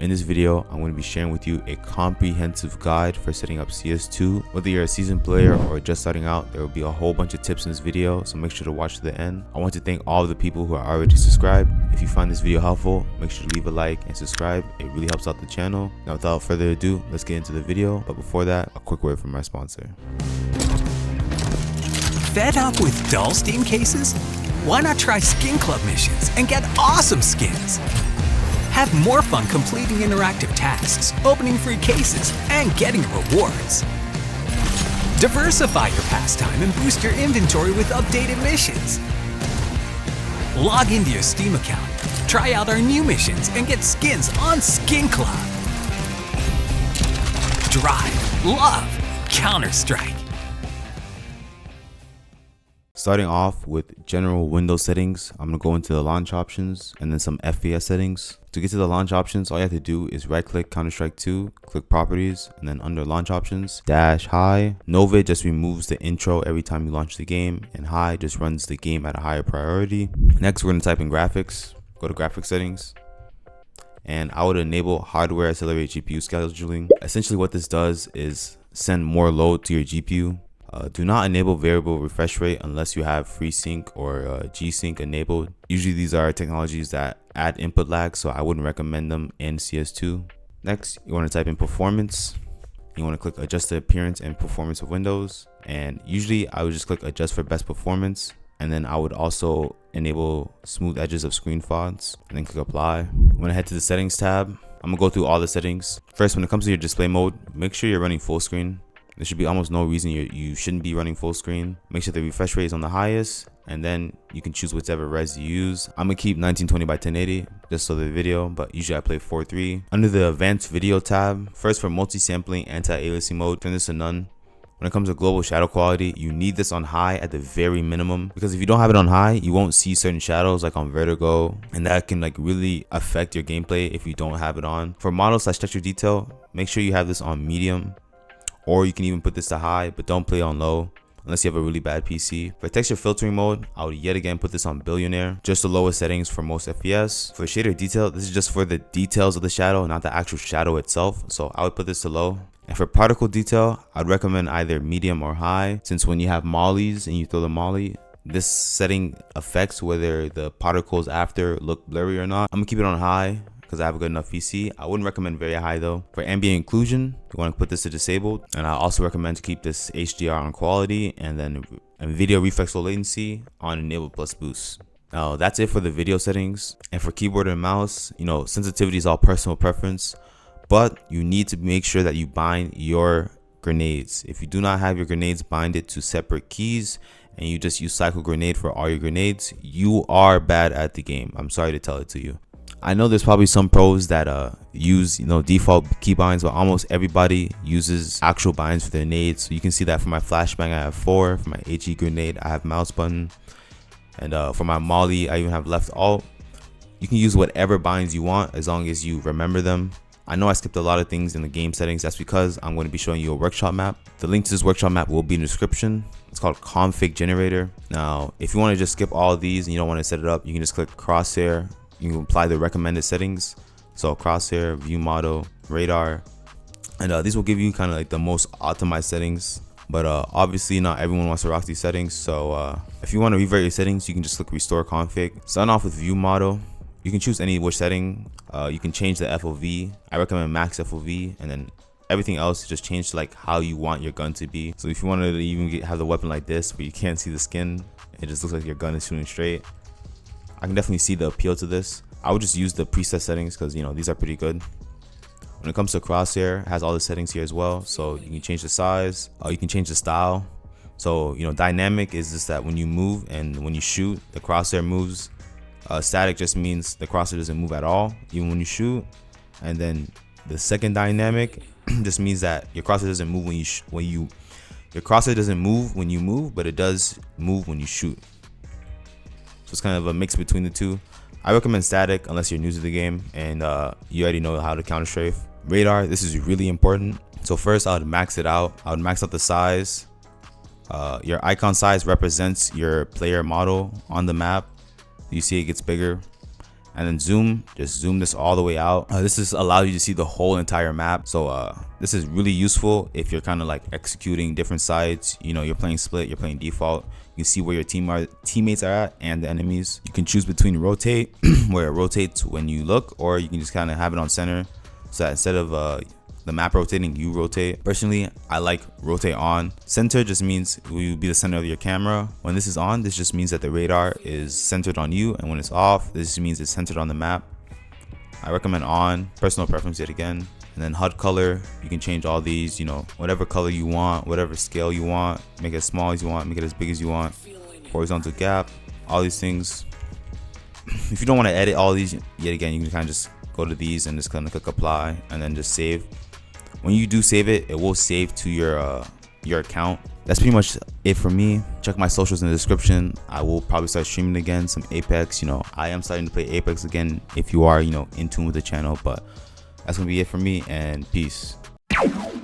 In this video, I'm going to be sharing with you a comprehensive guide for setting up CS2. Whether you're a seasoned player or just starting out, there will be a whole bunch of tips in this video, so make sure to watch to the end. I want to thank all of the people who are already subscribed. If you find this video helpful, make sure to leave a like and subscribe. It really helps out the channel. Now without further ado, let's get into the video. But before that, a quick word from my sponsor. Fed up with dull Steam cases? Why not try Skin Club missions and get awesome skins? Have more fun completing interactive tasks, opening free cases, and getting rewards. Diversify your pastime and boost your inventory with updated missions. Log into your Steam account, try out our new missions, and get skins on Skin Club. Drive, love, Counter-Strike. Starting off with general Windows settings, I'm going to go into the launch options and then some FPS settings. To get to the launch options, all you have to do is right click Counter-Strike 2, click properties, and then under launch options, dash high. Nova just removes the intro every time you launch the game, and high just runs the game at a higher priority. Next, we're going to type in graphics, go to graphics settings, and I would enable hardware accelerated GPU scheduling. Essentially what this does is send more load to your GPU. Do not enable variable refresh rate unless you have FreeSync or G-Sync enabled. Usually these are technologies that add input lag, so I wouldn't recommend them in CS2. Next, you want to type in performance. You want to click adjust the appearance and performance of Windows. And usually I would just click adjust for best performance. And then I would also enable smooth edges of screen fonts and then click apply. I'm going to head to the settings tab. I'm going to go through all the settings. First, when it comes to your display mode, make sure you're running full screen. There should be almost no reason you shouldn't be running full screen. Make sure the refresh rate is on the highest, and then you can choose whichever res you use. I'm gonna keep 1920 by 1080 just so the video, but usually I play 4:3. Under the advanced video tab, first for multi-sampling, anti-aliasing mode, turn this to none. When it comes to global shadow quality, you need this on high at the very minimum, because if you don't have it on high, you won't see certain shadows like on vertigo, and that can like really affect your gameplay if you don't have it on. For model/texture detail, make sure you have this on medium. Or you can even put this to high, but don't play on low unless you have a really bad PC. For texture filtering mode, I would yet again put this on billionaire, just the lowest settings for most FPS. For shader detail, this is just for the details of the shadow, not the actual shadow itself, so I would put this to low. And for particle detail, I'd recommend either medium or high, since when you have mollies and you throw the molly, this setting affects whether the particles after look blurry or not. I'm gonna keep it on high because I have a good enough PC. I wouldn't recommend very high though. For ambient inclusion, you want to put this to disabled, and I also recommend to keep this HDR on quality, and then video reflex low latency on enable plus boost. Now that's it for the video settings. And for keyboard and mouse, sensitivity is all personal preference, but you need to make sure that you bind your grenades. If you do not have your grenades binded to separate keys and you just use cycle grenade for all your grenades, you are bad at the game. I'm sorry to tell it to you. I know there's probably some pros that use default key binds, but almost everybody uses actual binds for their nades. So you can see that for my flashbang I have 4, for my HE grenade I have mouse button, and for my molly I even have left alt. You can use whatever binds you want as long as you remember them. I know I skipped a lot of things in the game settings. That's because I'm going to be showing you a workshop map. The link to this workshop map will be in the description. It's called config generator. Now if you want to just skip all of these and you don't want to set it up, you can just click crosshair. You can apply the recommended settings, so crosshair, view model, radar, and these will give you kind of like the most optimized settings. But obviously not everyone wants to rock these settings, so if you want to revert your settings, you can just click restore config. Start off with view model. You can choose which setting. You can change the FOV. I recommend max FOV, and then everything else just change to like how you want your gun to be. So if you wanted to even have the weapon like this where you can't see the skin, it just looks like your gun is shooting straight, I can definitely see the appeal to this. I would just use the preset settings because these are pretty good. When it comes to crosshair, it has all the settings here as well, so you can change the size, you can change the style. So dynamic is just that when you move and when you shoot, the crosshair moves. Static just means the crosshair doesn't move at all even when you shoot. And then the second dynamic just means that your crosshair doesn't move your crosshair doesn't move when you move, but it does move when you shoot. So it's kind of a mix between the two. I recommend static unless you're new to the game and you already know how to counter strafe. Radar, this is really important. So first I would max it out. I would max out the size. Your icon size represents your player model on the map. You see it gets bigger. and then zoom, just zoom this all the way out. This is allows you to see the whole entire map. So this is really useful if you're kind of like executing different sides. You know, you're playing split, you're playing default. You can see where your teammates are at and the enemies. You can choose between rotate, where it rotates when you look, or you can just kind of have it on center, so that instead of the map rotating, you rotate. Personally, I like rotate on. Center just means will be the center of your camera. When this is on, this just means that the radar is centered on you, and when it's off, this just means it's centered on the map. I recommend on. Personal preference yet again. And then HUD color, you can change all these, you know, whatever color you want, whatever scale you want, make it as small as you want, make it as big as you want. Horizontal gap, all these things. If you don't want to edit all these, yet again, you can kind of just go to these and just kind of click apply and then just save. When you do save it, it will save to your account. That's pretty much it for me. Check my socials in the description. I will probably start streaming again, some Apex. You know, I am starting to play Apex again if you are, you know, in tune with the channel. But that's gonna be it for me, and peace.